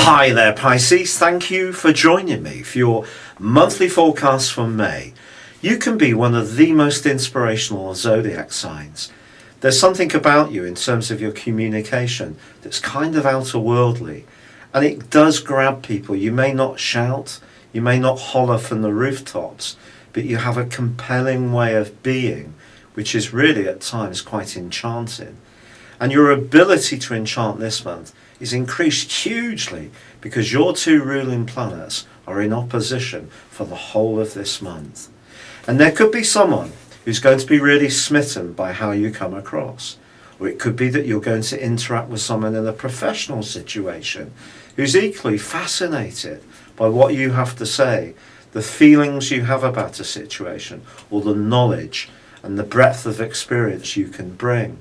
Hi there Pisces, thank you for joining me for your monthly forecast for May. You can be one of the most inspirational zodiac signs. There's something about you in terms of your communication that's kind of outer-worldly, and it does grab people. You may not shout, you may not holler from the rooftops, but you have a compelling way of being, which is really at times quite enchanting. And your ability to enchant this month is increased hugely because your two ruling planets are in opposition for the whole of this month. And there could be someone who's going to be really smitten by how you come across. Or it could be that you're going to interact with someone in a professional situation who's equally fascinated by what you have to say, the feelings you have about a situation, or the knowledge and the breadth of experience you can bring.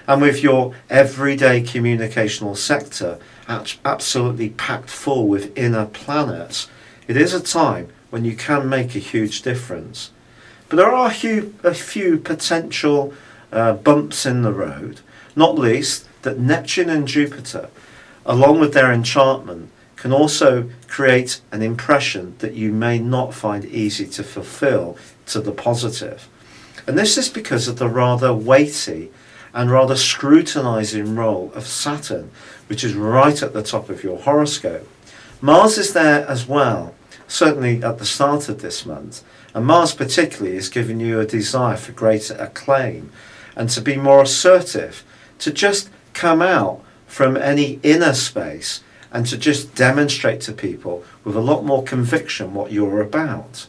And with your everyday communicational sector absolutely packed full with inner planets, it is a time when you can make a huge difference. But there are a few potential bumps in the road, not least that Neptune and Jupiter, along with their enchantment, can also create an impression that you may not find easy to fulfill to the positive. And this is because of the rather weighty and rather scrutinizing role of Saturn, which is right at the top of your horoscope. Mars is there as well, certainly at the start of this month, and Mars particularly is giving you a desire for greater acclaim and to be more assertive, to just come out from any inner space and to just demonstrate to people with a lot more conviction what you're about.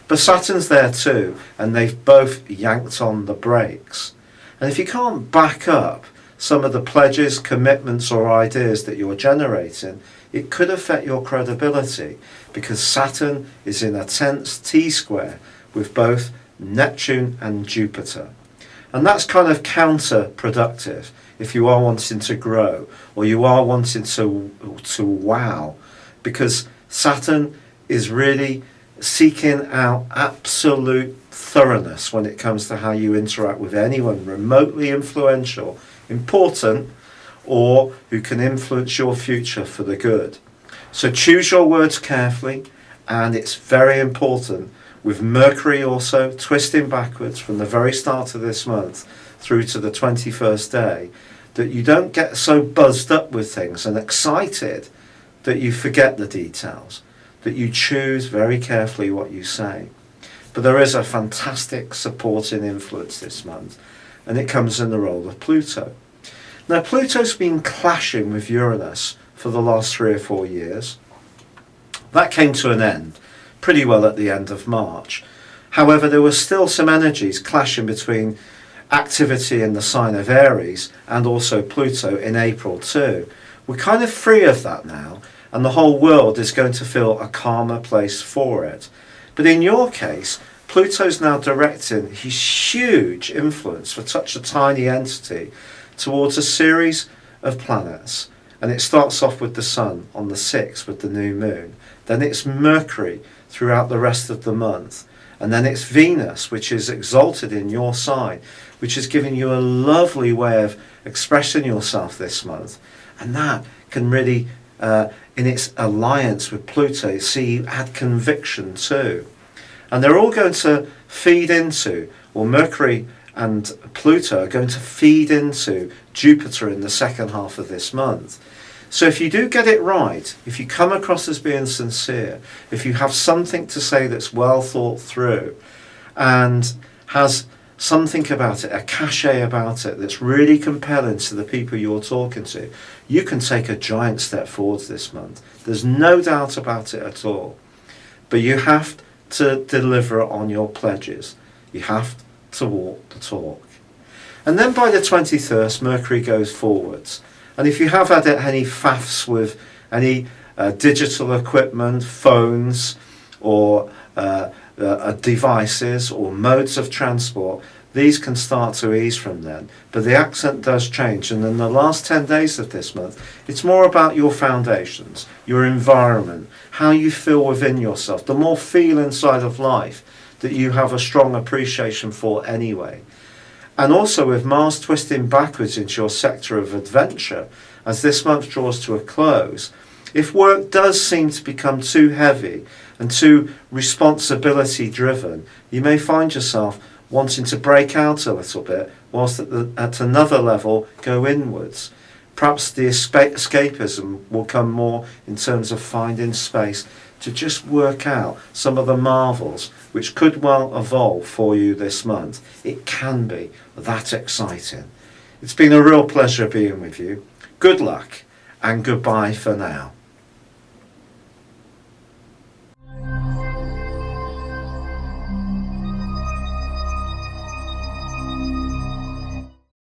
But Saturn's there too, and they've both yanked on the brakes. And if you can't back up some of the pledges, commitments or ideas that you're generating, it could affect your credibility because Saturn is in a tense T-square with both Neptune and Jupiter. And that's kind of counterproductive if you are wanting to grow or you are wanting to wow, because Saturn is really seeking out absolute thoroughness when it comes to how you interact with anyone remotely influential, important, or who can influence your future for the good. So choose your words carefully, and it's very important with Mercury also twisting backwards from the very start of this month through to the 21st day, that you don't get so buzzed up with things and excited that you forget the details, that you choose very carefully what you say. But there is a fantastic supporting influence this month, and it comes in the role of Pluto. Now Pluto's been clashing with Uranus for the last 3 or 4 years. That came to an end pretty well at the end of March. However, there were still some energies clashing between activity in the sign of Aries and also Pluto in April too. We're kind of free of that now, and the whole world is going to feel a calmer place for it. But in your case, Pluto's now directing his huge influence for such a tiny entity towards a series of planets. And it starts off with the Sun on the 6th with the new moon. Then it's Mercury throughout the rest of the month. And then it's Venus, which is exalted in your sign, which is giving you a lovely way of expressing yourself this month. And that can really, in its alliance with Pluto, see you add conviction too. And they're all going to feed into, or Mercury and Pluto are going to feed into Jupiter in the second half of this month. So if you do get it right, if you come across as being sincere, if you have something to say that's well thought through and has something about it, a cachet about it that's really compelling to the people you're talking to, you can take a giant step forwards this month. There's no doubt about it at all. But you have to deliver on your pledges. You have to walk the talk. And then by the 21st, Mercury goes forwards. And if you have had any faffs with any digital equipment, phones, or devices, or modes of transport, these can start to ease from then. But the accent does change. And in the last 10 days of this month, it's more about your foundations, your environment, how you feel within yourself, the more feel inside of life that you have a strong appreciation for anyway. And also with Mars twisting backwards into your sector of adventure, as this month draws to a close, If work does seem to become too heavy and too responsibility driven, you may find yourself wanting to break out a little bit, whilst at another level go inwards. Perhaps the escapism will come more in terms of finding space to just work out some of the marvels which could well evolve for you this month. It can be that exciting. It's been a real pleasure being with you. Good luck and goodbye for now.